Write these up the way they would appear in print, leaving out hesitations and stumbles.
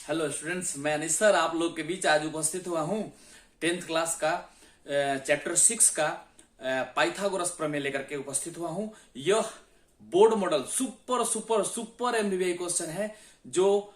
Hello students, मैं अनिश sir आप लोग के बीच आज उपस्थित हुआ हूँ 10th क्लास का चैप्टर 6 का पाइथागोरस प्रमेय लेकर के उपस्थित हुआ हूँ। यह board model super super super MBBI question है जो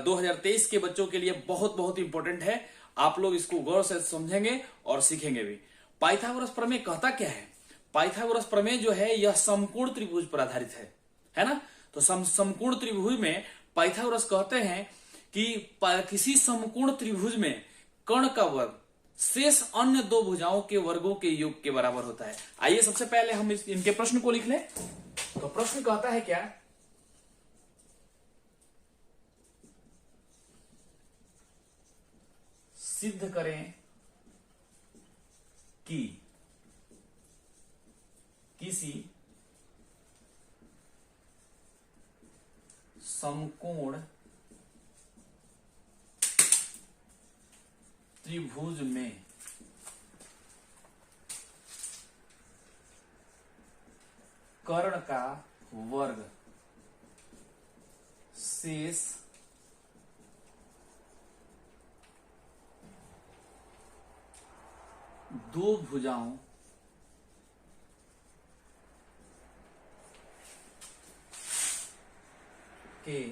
2023 के बच्चों के लिए बहुत बहुत इंपॉर्टेंट है। आप लोग इसको गौर से समझेंगे और सीखेंगे भी। पाइथागोरस प्रमेय कहता क्या है? पाइथागोरस प्रमेय जो है यह समकोण त्रिभुज पर आधारित है ना। तो समकोण त्रिभुज में पाइथागोरस कहते हैं कि किसी समकोण त्रिभुज में कर्ण का वर्ग शेष अन्य दो भुजाओं के वर्गों के योग के बराबर होता है। आइए सबसे पहले हम इनके प्रश्न को लिख लें। तो प्रश्न कहता है क्या? सिद्ध करें कि किसी समकोण त्रिभुज में कर्ण का वर्ग शेष दो भुजाओं के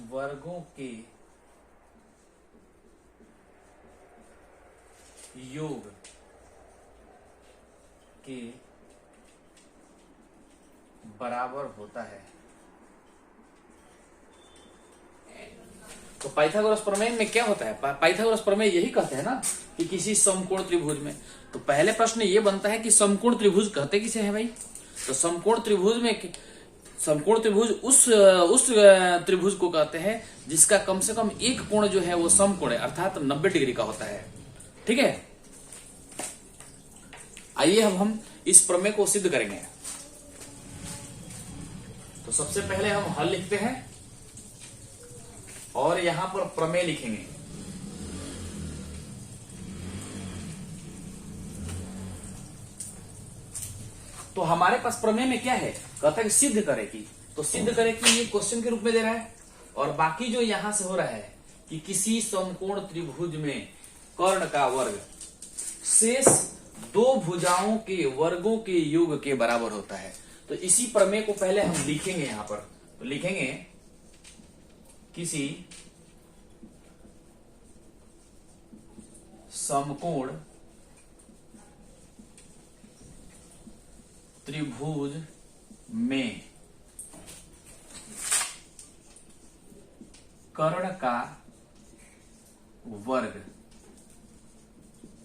वर्गों के योग के बराबर होता है। तो पाइथागोरस प्रमेय में क्या होता है? पाइथागोरस प्रमेय यही कहते हैं ना कि किसी समकोण त्रिभुज में। तो पहले प्रश्न ये बनता है कि समकोण त्रिभुज कहते किसे हैं भाई? तो समकोण त्रिभुज उस त्रिभुज को कहते हैं जिसका कम से कम एक कोण जो है वो समकोण है, अर्थात 90 डिग्री का होता है। ठीक है, आइए अब हम इस प्रमेय को सिद्ध करेंगे। तो सबसे पहले हम हल लिखते हैं और यहां पर प्रमेय लिखेंगे। तो हमारे पास प्रमेय में क्या है? कहता है कि सिद्ध करे कि, तो सिद्ध करे कि ये क्वेश्चन के रूप में दे रहा है और बाकी जो यहां से हो रहा है कि किसी समकोण त्रिभुज में कर्ण का वर्ग शेष दो भुजाओं के वर्गों के योग के बराबर होता है। तो इसी प्रमेय को पहले हम लिखेंगे यहां पर। तो लिखेंगे किसी समकोण त्रिभुज में कर्ण का वर्ग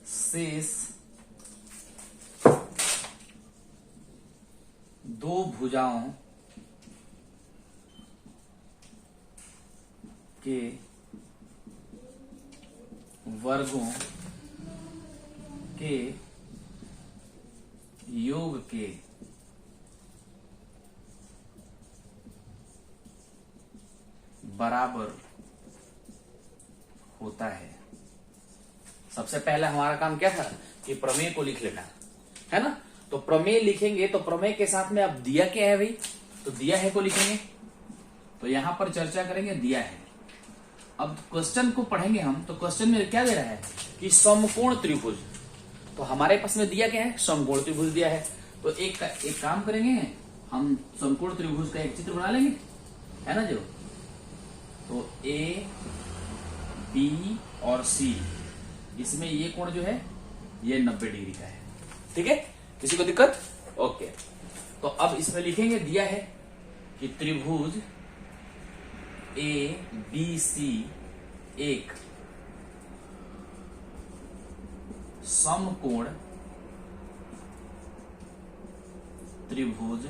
शेष दो भुजाओं के वर्गों के योग के बराबर होता है। सबसे पहले हमारा काम क्या था कि प्रमेय को लिख लेना है ना। तो प्रमेय लिखेंगे तो प्रमेय के साथ में अब दिया क्या है भाई? तो दिया है को लिखेंगे। तो यहां पर चर्चा करेंगे दिया है। अब क्वेश्चन को पढ़ेंगे हम। तो क्वेश्चन में क्या दे रहा है कि समकोण त्रिभुज। तो हमारे पास में दिया क्या है? समकोण त्रिभुज दिया है। तो एक काम करेंगे, हम समकोण त्रिभुज का एक चित्र बना लेंगे, है ना जो। तो ए बी और सी, इसमें ये कोण जो है ये 90 डिग्री का है। ठीक है, किसी को दिक्कत? ओके। तो अब इसमें लिखेंगे दिया है कि त्रिभुज ए बी सी एक समकोण त्रिभुज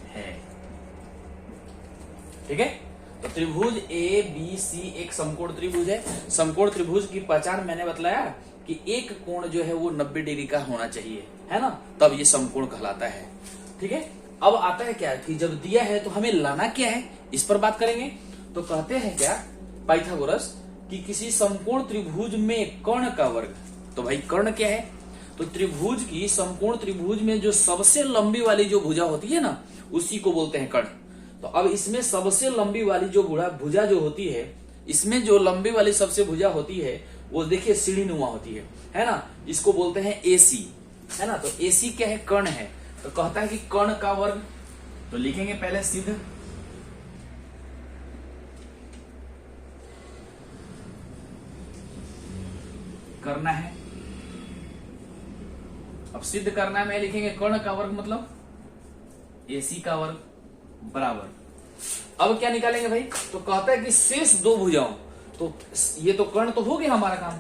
है। ठीक है, तो त्रिभुज ए बी सी एक समकोण त्रिभुज है। समकोण त्रिभुज की पहचान मैंने बतलाया कि एक कोण जो है वो 90 डिग्री का होना चाहिए, है ना, तब ये समकोण कहलाता है। ठीक है, अब आता है क्या कि जब दिया है तो हमें लाना क्या है, इस पर बात करेंगे। तो कहते हैं क्या पाइथागोरस कि किसी समकोण त्रिभुज में कर्ण का वर्ग। तो भाई कर्ण क्या है? तो त्रिभुज की समकोण त्रिभुज में जो सबसे लंबी वाली जो भुजा होती है ना, उसी को बोलते हैं कर्ण। तो तो अब इसमें सबसे लंबी वाली जो भुजा जो होती है, इसमें जो लंबी वाली सबसे भुजा होती है वो देखिए सीढ़ी नुमा होती है ना, इसको बोलते हैं एसी, है ना। तो एसी क्या है? कर्ण है। तो कहता है कि कर्ण का वर्ग, तो लिखेंगे पहले सिद्ध करना है। अब सिद्ध करना में लिखेंगे कर्ण का वर्ग मतलब एसी का वर्ग बराबर। अब क्या निकालेंगे भाई? तो कहता है कि शेष दो भुजाओं, तो ये तो कर्ण तो हो गया हमारा काम,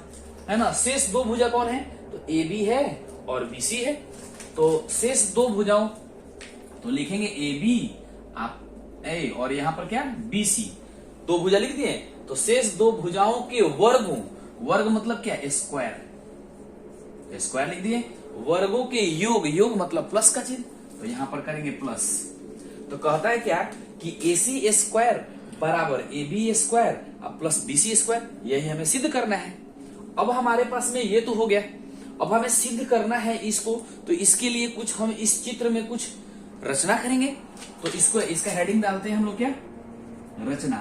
है ना। शेष दो भुजा कौन है? तो ए बी है और बीसी है। तो शेष दो भुजाओं तो लिखेंगे ए बी आप ए और यहां पर क्या बीसी, दो भुजा लिख दिए। तो शेष दो भुजाओं के वर्गों, वर्ग मतलब क्या? स्क्वायर, स्क्वायर लिख दिए। वर्गों के योग, योग मतलब प्लस का चिन्ह, तो यहां पर करेंगे प्लस। तो कहता है क्या कि एसी स्क्वायर बराबर A B square plus BC square, यही हमें सिद्ध करना है। अब हमारे पास में ये तो हो गया, अब हमें सिद्ध करना है इसको। तो इसके लिए कुछ हम इस चित्र में कुछ रचना करेंगे। तो इसको, इसका हेडिंग डालते हैं हम लोग क्या? रचना।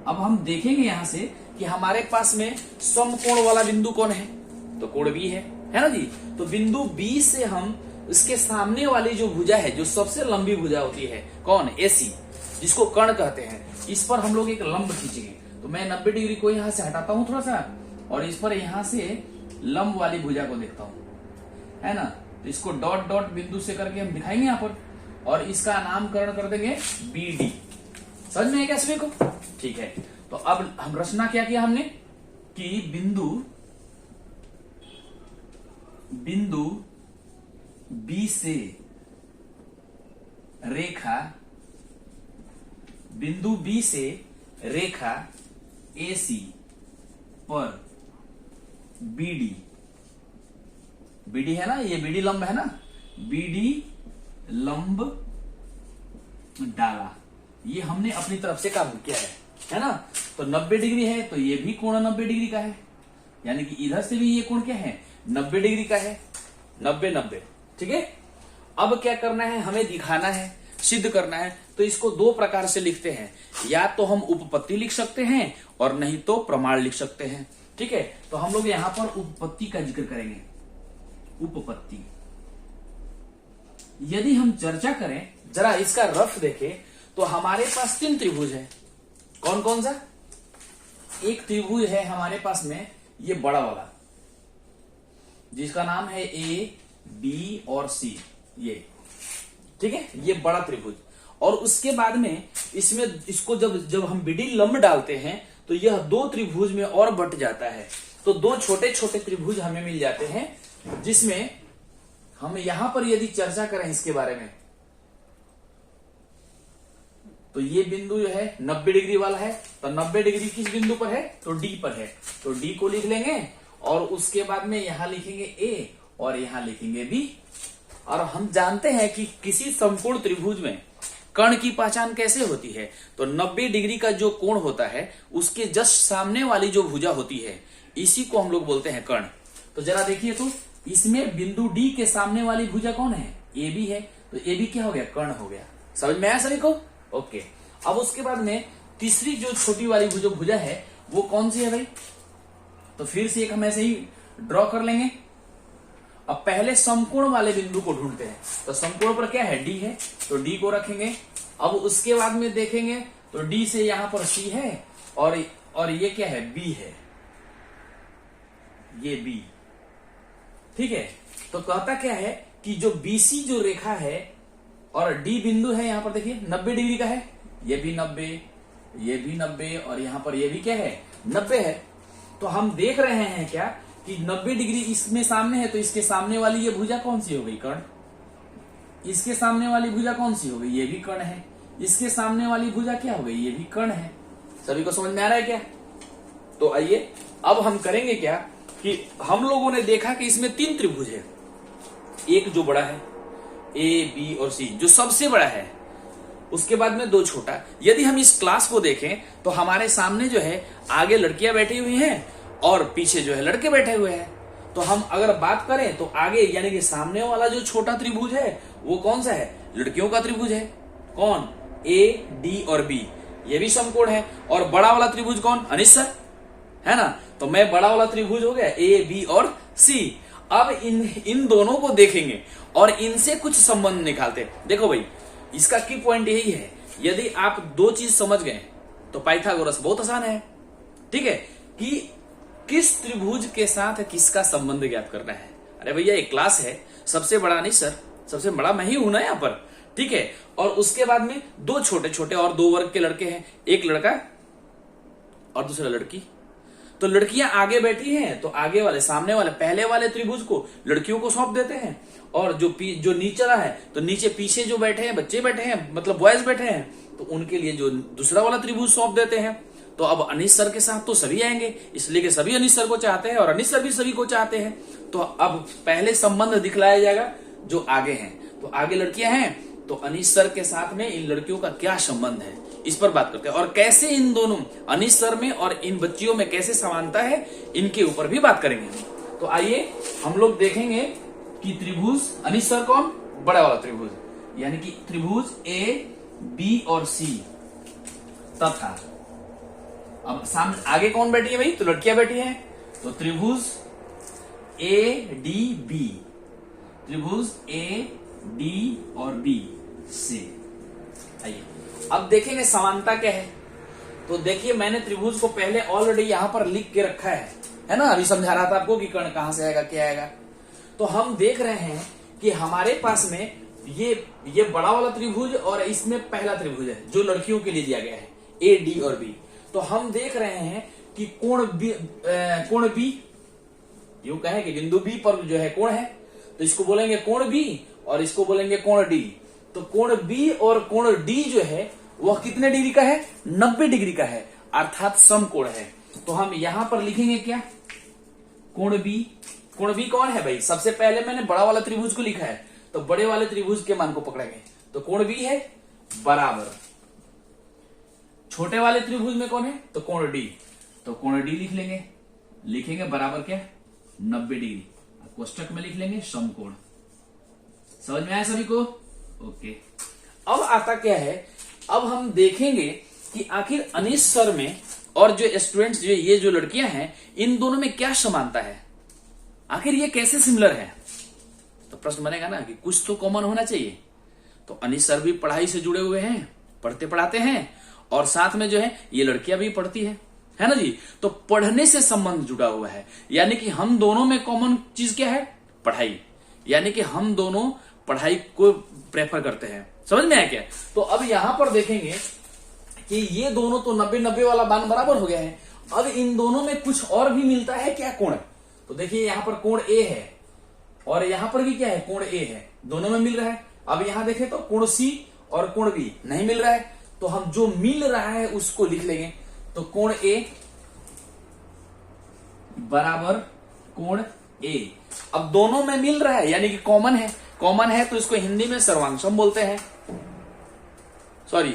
अब हम देखेंगे यहां से कि हमारे पास में समकोण वाला बिंदु कौन है? तो कोण बी है ना जी। तो बिंदु बी से हम इसके सामने वाली जो भुजा है, जो सबसे लंबी भुजा होती है, कौन? एसी, जिसको कर्ण कहते हैं, इस पर हम लोग एक लंब खींचेंगे। तो मैं 90 डिग्री को यहां से हटाता हूं थोड़ा सा, और इस पर यहां से लंब वाली भुजा को देखता हूं, है ना। तो इसको डॉट डॉट बिंदु से करके हम दिखाएंगे यहां पर, और इसका नामकरण कर देंगे बी डी। समझ में क्या सभी को? ठीक है। तो अब हम रचना क्या किया हमने कि बिंदु बी से रेखा, बिंदु बी से रेखा एसी पर बीडी, बीडी है ना, ये बीडी लंब है ना, बीडी लंब डाला। ये हमने अपनी तरफ से काम किया है ना। तो 90 डिग्री है, तो ये भी कोण 90 डिग्री का है, यानी कि इधर से भी ये कोण क्या है? 90 डिग्री का है। 90-90, ठीक है। अब क्या करना है? हमें दिखाना है, सिद्ध करना है। तो इसको दो प्रकार से लिखते हैं, या तो हम उपपत्ति लिख सकते हैं और नहीं तो प्रमाण लिख सकते हैं, ठीक है। तो हम लोग यहां पर उपपत्ति का जिक्र करेंगे। उपपत्ति, यदि हम चर्चा करें, जरा इसका रफ देखें, तो हमारे पास 3 त्रिभुज है। कौन कौन सा? एक त्रिभुज है हमारे पास में, ये बड़ा वाला, जिसका नाम है ए बी और सी, ये, ठीक है, ये बड़ा त्रिभुज। और उसके बाद में इसमें इसको जब हम बीडी लंब डालते हैं तो यह 2 त्रिभुज में और बट जाता है। तो 2 छोटे छोटे त्रिभुज हमें मिल जाते हैं, जिसमें हम यहां पर यदि चर्चा करें इसके बारे में, तो ये बिंदु जो है 90 डिग्री वाला है। तो 90 डिग्री किस बिंदु पर है? तो डी पर है। तो डी को लिख लेंगे, और उसके बाद में यहां लिखेंगे ए और यहां लिखेंगे बी। और हम जानते हैं कि किसी संपूर्ण त्रिभुज में कर्ण की पहचान कैसे होती है? तो 90 डिग्री का जो कोण होता है, उसके जस्ट सामने वाली जो भुजा होती है, इसी को हम लोग बोलते हैं कर्ण। तो जरा देखिए, तो इसमें बिंदु डी के सामने वाली भुजा कौन है? ए बी है। तो ए बी क्या हो गया? कर्ण हो गया। समझ में आया सभी को? ओके। अब उसके बाद में तीसरी जो छोटी वाली जो भुजा है, वो कौन सी है भाई? तो फिर से एक हम ऐसे ही ड्रॉ कर लेंगे। अब पहले समकोण वाले बिंदु को ढूंढते हैं। तो समकोण पर क्या है? डी है, तो डी को रखेंगे। अब उसके बाद में देखेंगे, तो डी से यहां पर सी है, और ये क्या है? बी है, ये बी, ठीक है। तो कहता क्या है कि जो बीसी जो रेखा है और डी बिंदु है, यहां पर देखिए 90 डिग्री का है, ये भी 90, ये भी 90, और यहां पर ये भी क्या है? 90 है। तो हम देख रहे हैं क्या कि 90 डिग्री इसमें सामने है, तो इसके सामने वाली ये भुजा कौन सी हो गई? कर्ण। इसके सामने वाली भुजा कौन सी हो गई? ये भी कर्ण है। इसके सामने वाली भुजा क्या हो गई? ये भी कर्ण है। सभी को समझ में आ रहा है क्या? तो आइए अब हम करेंगे क्या कि हम लोगों ने देखा कि इसमें 3 त्रिभुज है, एक जो बड़ा है ए बी और सी, जो सबसे बड़ा है, उसके बाद में 2 छोटा। यदि हम इस क्लास को देखें तो हमारे सामने जो है आगे लड़कियां बैठी हुई हैं और पीछे जो है लड़के बैठे हुए हैं। तो हम अगर बात करें तो आगे यानी कि सामने वाला जो छोटा त्रिभुज है वो कौन सा है? लड़कियों का त्रिभुज है। कौन? ए डी और बी, ये भी समकोण है। और बड़ा वाला त्रिभुज कौन? अनिश सर, है ना। तो मैं बड़ा वाला त्रिभुज हो गया ए बी और सी। अब इन दोनों को देखेंगे और इनसे कुछ संबंध निकालते हैं। देखो भाई, इसका की पॉइंट यही है, यदि आप दो चीज समझ गए तो पाइथागोरस बहुत आसान है, ठीक है, कि किस त्रिभुज के साथ किसका संबंध ज्ञात करना है। अरे भैया एक क्लास है, सबसे बड़ा नहीं सर, सबसे बड़ा मैं ही हूं ना यहाँ पर, ठीक है। और उसके बाद में दो छोटे छोटे और दो वर्ग के लड़के हैं, एक लड़का और दूसरा लड़की। तो लड़कियां आगे बैठी हैं तो आगे वाले सामने वाले पहले वाले त्रिभुज को लड़कियों को सौंप देते हैं, और जो नीचे रहा है तो नीचे पीछे जो बैठे हैं बच्चे बैठे हैं, मतलब बॉयज बैठे हैं, तो उनके लिए जो दूसरा वाला त्रिभुज सौंप देते हैं। तो अब अनिश सर के साथ तो सभी आएंगे, इसलिए कि सभी अनिश सर को चाहते हैं और अनिश सर भी सभी को चाहते हैं। तो अब पहले संबंध दिखलाया जाएगा जो आगे हैं। तो आगे लड़कियां हैं तो अनिश सर के साथ में इन लड़कियों का क्या संबंध है, इस पर बात करते हैं। और कैसे इन दोनों अनिश सर में और इन बच्चियों में कैसे समानता है, इनके ऊपर भी बात करेंगे। तो आइए हम लोग देखेंगे कि त्रिभुज अनिश सर कौन? बड़ा वाला त्रिभुज, यानी कि त्रिभुज ए बी और सी तथा अब सामने आगे कौन बैठी है भाई? तो लड़कियां बैठी हैं। तो त्रिभुज ए डी बी, त्रिभुज ए डी और बी से। आइए अब देखेंगे समानता क्या है। तो देखिए मैंने त्रिभुज को पहले ऑलरेडी यहां पर लिख के रखा है ना, अभी समझा रहा था आपको कि कर्ण कहां से आएगा क्या आएगा। तो हम देख रहे हैं कि हमारे पास में ये बड़ा वाला त्रिभुज और इसमें पहला त्रिभुज है जो लड़कियों के लिए दिया गया है, ए डी और बी। तो हम देख रहे हैं कि कोण बी यूं कहें कि बिंदु बी पर जो है कोण है, तो इसको बोलेंगे कोण बी और इसको बोलेंगे कोण डी। तो कोण बी और कोण डी जो है वह कितने डिग्री का है? 90 डिग्री का है, अर्थात समकोण है। तो हम यहां पर लिखेंगे क्या? कोण बी। कोण बी कौन है भाई? सबसे पहले मैंने बड़ा वाला त्रिभुज को लिखा है, तो बड़े वाले त्रिभुज के मान को पकड़ेंगे। तो कोण बी है बराबर छोटे वाले त्रिभुज में कौन है? तो कोण डी। तो कोण डी लिखेंगे बराबर क्या? 90 डिग्री। कोष्टक में लिख लेंगे समकोण। समझ में आया सभी को? ओके। अब आता क्या है, अब हम देखेंगे कि आखिर अनिश सर में और जो स्टूडेंट्स ये जो लड़कियां हैं, इन दोनों में क्या समानता है, आखिर ये कैसे सिमिलर है। तो प्रश्न बनेगा ना कि कुछ तो कॉमन होना चाहिए। तो अनिश सर भी पढ़ाई से जुड़े हुए हैं, पढ़ते पढ़ाते हैं, और साथ में जो है ये लड़कियां भी पढ़ती है ना जी। तो पढ़ने से संबंध जुड़ा हुआ है, यानी कि हम दोनों में कॉमन चीज क्या है? पढ़ाई। यानी कि हम दोनों पढ़ाई को प्रेफर करते हैं। समझ में आया क्या? तो अब यहां पर देखेंगे कि ये दोनों तो 90-90 वाला मान बराबर हो गया है। अब इन दोनों में कुछ और भी मिलता है क्या? कोण। तो देखिए यहां पर कोण ए है और यहां पर भी क्या है? कोण ए है, दोनों में मिल रहा है। अब यहां देखें तो कोण सी और कोण बी नहीं मिल रहा है, तो हम जो मिल रहा है उसको लिख लेंगे। तो कोण ए बराबर कोण ए। अब दोनों में मिल रहा है यानी कि कॉमन है। कॉमन है तो इसको हिंदी में सर्वांगसम बोलते हैं। सॉरी,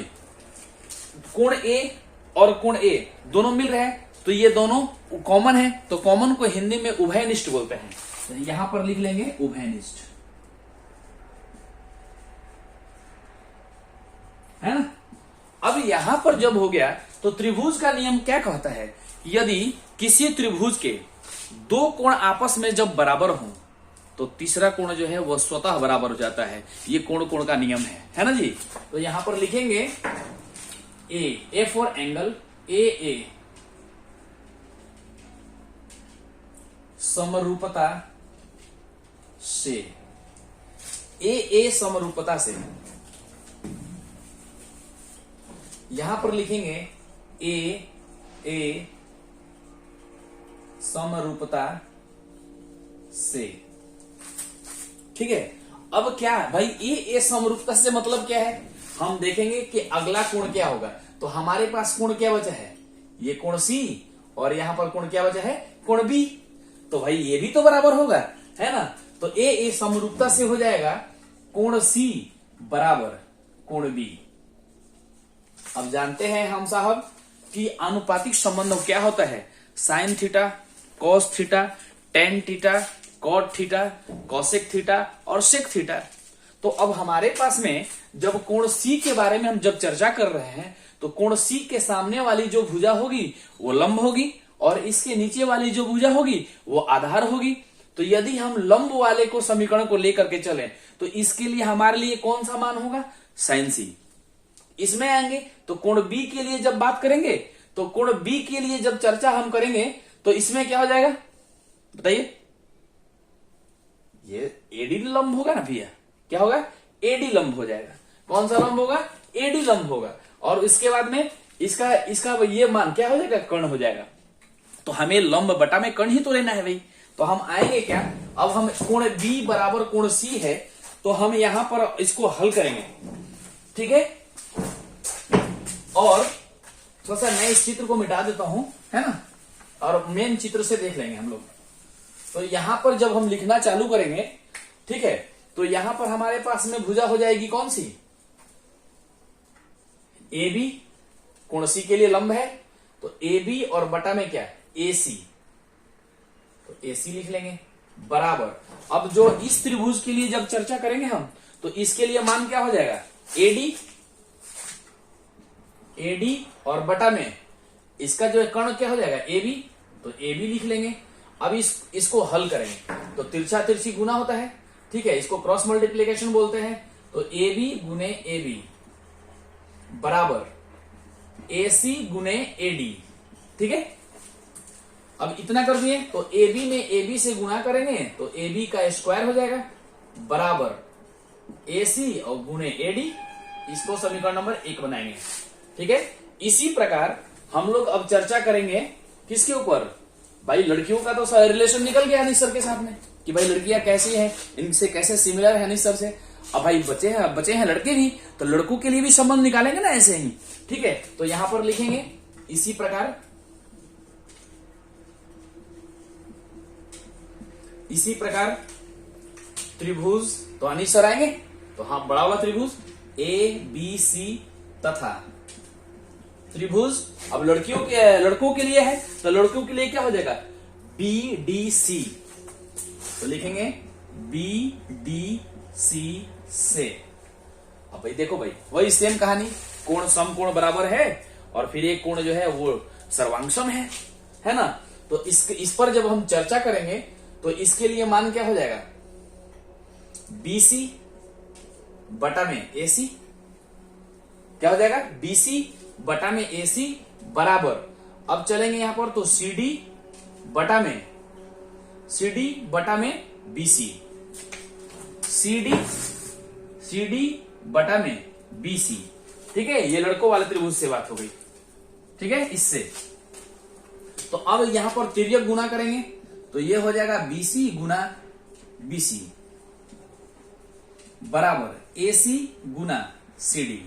कोण ए और कोण ए दोनों मिल रहे हैं, तो ये दोनों कॉमन है, तो कॉमन को हिंदी में उभयनिष्ठ बोलते हैं। तो यहां पर लिख लेंगे उभयनिष्ठ, है ना। अब यहां पर जब हो गया तो त्रिभुज का नियम क्या कहता है? यदि किसी त्रिभुज के दो कोण आपस में जब बराबर हों तो तीसरा कोण जो है वह स्वतः बराबर हो जाता है। ये कोण का नियम है ना जी। तो यहां पर लिखेंगे ए फॉर एंगल ए समरूपता से, ए समरूपता से। यहां पर लिखेंगे ए समरूपता से, ठीक है। अब क्या भाई ए समरूपता से मतलब क्या है? हम देखेंगे कि अगला कोण क्या होगा। तो हमारे पास कोण क्या बचा है? ये कोण सी, और यहां पर कोण क्या बचा है? कोण बी। तो भाई ये भी तो बराबर होगा, है ना। तो ए समरूपता से हो जाएगा कोण सी बराबर कोण बी। अब जानते हैं हम साहब कि आनुपातिक संबंध क्या होता है? Sine theta, cos theta, tan theta, cot theta, cosec theta और सेक थीटा। तो अब हमारे पास में जब कोण सी के बारे में हम जब चर्चा कर रहे हैं तो कोण सी के सामने वाली जो भुजा होगी वो लंब होगी और इसके नीचे वाली जो भुजा होगी वो आधार होगी। तो यदि हम लंब वाले को समीकरण को लेकर के चलें तो इसके लिए हमारे लिए कौन सा मान होगा, sin c। इसमें आएंगे तो कोण बी के लिए जब बात करेंगे तो कोण बी के लिए जब चर्चा हम करेंगे तो इसमें क्या हो जाएगा बताइए, ये एडी लंब होगा ना भैया, क्या होगा, एडी लंब हो जाएगा। कौन सा लंब होगा, एडी लंब होगा। और इसके बाद में इसका ये मान क्या हो जाएगा, कर्ण हो जाएगा। तो हमें लंब बटा में कर्ण ही तो लेना है भाई। तो हम आएंगे क्या, अब हम कोण बी बराबर कोण सी है तो हम यहां पर इसको हल करेंगे, ठीक है। और थोड़ा सा मैं इस चित्र को मिटा देता हूं, है ना, और मेन चित्र से देख लेंगे हम लोग। तो यहां पर जब हम लिखना चालू करेंगे, ठीक है, तो यहां पर हमारे पास में भुजा हो जाएगी कौन सी, ए बी, कोण सी के लिए लंब है तो ए बी और बटा में क्या, ए सी, तो ए सी लिख लेंगे बराबर। अब जो इस त्रिभुज के लिए जब चर्चा करेंगे हम तो इसके लिए मान क्या हो जाएगा, एडी, एडी और बटा में इसका जो कर्ण क्या हो जाएगा, ए बी, तो ए बी लिख लेंगे। अब इसको हल करेंगे तो तिरछा तिरछी गुना होता है, ठीक है, इसको क्रॉस मल्टीप्लीकेशन बोलते हैं। तो ए बी गुने ए बी बराबर ए सी गुने ए डी, ठीक है। अब इतना कर दिए तो ए बी में ए बी से गुणा करेंगे तो ए बी का स्क्वायर हो जाएगा बराबर ए सी और गुने ए डी। इसको समीकरण नंबर 1 बनाएंगे, ठीक है। इसी प्रकार हम लोग अब चर्चा करेंगे किसके ऊपर, भाई लड़कियों का तो रिलेशन निकल गया अनिश सर के साथ में कि भाई लड़कियां कैसी हैं, इनसे कैसे सिमिलर है अनिश सर से। अब भाई बचे हैं लड़के भी, तो लड़कों के लिए भी संबंध निकालेंगे ना ऐसे ही, ठीक है। तो यहां पर लिखेंगे इसी प्रकार त्रिभुज, तो अनिश सर आएंगे तो हाँ, बड़ा वाला त्रिभुज ए बी सी तथा त्रिभुज। अब लड़कों के लिए है तो लड़कों के लिए क्या हो जाएगा, बी डी सी, तो लिखेंगे बी डी सी से। अब भाई देखो भाई वही सेम कहानी, कोण समकोण बराबर है और फिर एक कोण जो है वो सर्वांगसम है ना। तो इस पर जब हम चर्चा करेंगे तो इसके लिए मान क्या हो जाएगा, बीसी बटा में एसी, क्या हो जाएगा, बीसी बटा में एसी बराबर। अब चलेंगे यहां पर तो सीडी बटा में बीसी, सीडी बटा में बीसी, ठीक है। ये लड़कों वाले त्रिभुज से बात हो गई, ठीक है। इससे तो अब यहां पर तिर्यक गुना करेंगे तो ये हो जाएगा बीसी गुना बीसी बराबर एसी गुना सीडी।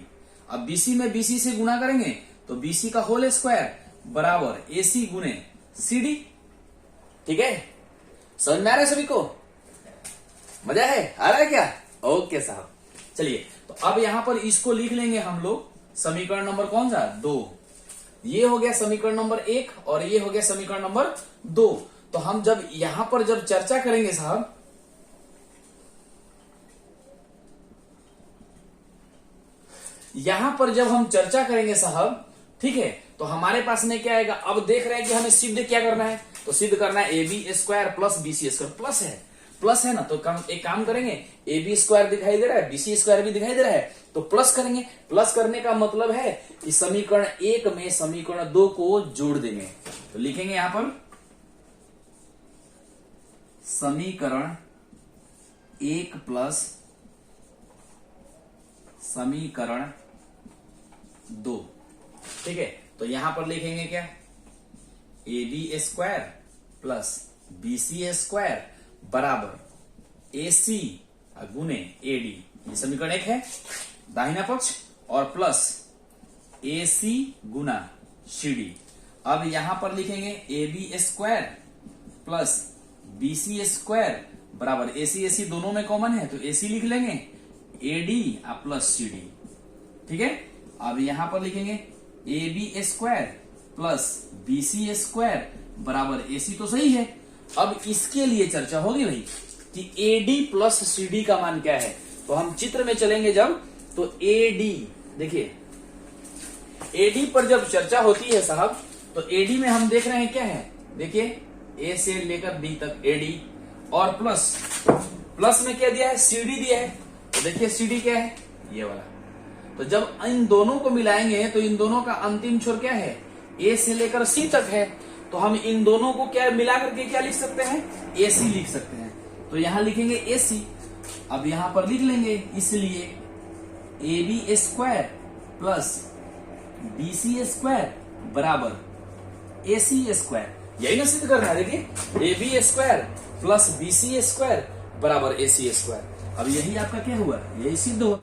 अब बीसी में बीसी से गुना करेंगे तो बीसी का होल स्क्वायर बराबर एसी गुने सीडी, ठीक है। समझ में आ रहा है सभी को, मजा है, आ रहा है क्या, ओके साहब। चलिए तो अब यहां पर इसको लिख लेंगे हम लोग समीकरण नंबर कौन सा, 2। ये हो गया समीकरण नंबर 1 और ये हो गया समीकरण नंबर 2। तो हम जब यहां पर जब चर्चा करेंगे साहब, यहां पर जब हम चर्चा करेंगे साहब, ठीक है, तो हमारे पास में क्या आएगा, अब देख रहे हैं कि हमें सिद्ध क्या करना है, तो सिद्ध करना है A B square plus B C square, plus है ना। तो एक काम करेंगे, ए बी स्क्वायर दिखाई दे रहा है, बीसी स्क्वायर भी दिखाई दे रहा है, तो प्लस करेंगे। प्लस करने का मतलब है कि समीकरण 1 में समीकरण 2 को जोड़ देंगे। तो लिखेंगे यहां पर समीकरण 1 प्लस समीकरण 2, ठीक है। तो यहां पर लिखेंगे क्या, A B square plus B C square बराबर ए सी गुने ए डी, ये समीकरण 1 है दाहिना पक्ष, और प्लस ए सी गुना सी डी। अब यहां पर लिखेंगे A B square plus B C square बराबर ए सी दोनों में कॉमन है तो ए सी लिख लेंगे, A D plus C D, ठीक है। अब यहां पर लिखेंगे A B square plus B C square बराबर ए सी, तो सही है। अब इसके लिए चर्चा होगी भाई कि A D plus C D का मान क्या है, तो हम चित्र में चलेंगे जब, तो एडी, देखिए एडी पर जब चर्चा होती है साहब, तो एडी में हम देख रहे हैं क्या है, देखिए ए से लेकर डी तक एडी, और प्लस में क्या दिया है, सीडी दिया है। तो देखिए सीडी क्या है, ये वाला। तो जब इन दोनों को मिलाएंगे तो इन दोनों का अंतिम छोर क्या है, ए से लेकर सी तक है। तो हम इन दोनों को क्या मिला करके क्या लिख सकते हैं, ए सी लिख सकते हैं। तो यहां लिखेंगे ए सी, अब यहां पर लिख लेंगे, इसलिए A B square plus B C square बराबर ए सी स्क्वायर। यही ना सिद्ध करना है, देखिए A B square plus B C square बराबर ए सी स्क्वायर। अब यही आपका क्या हुआ, यही सिद्ध हुआ।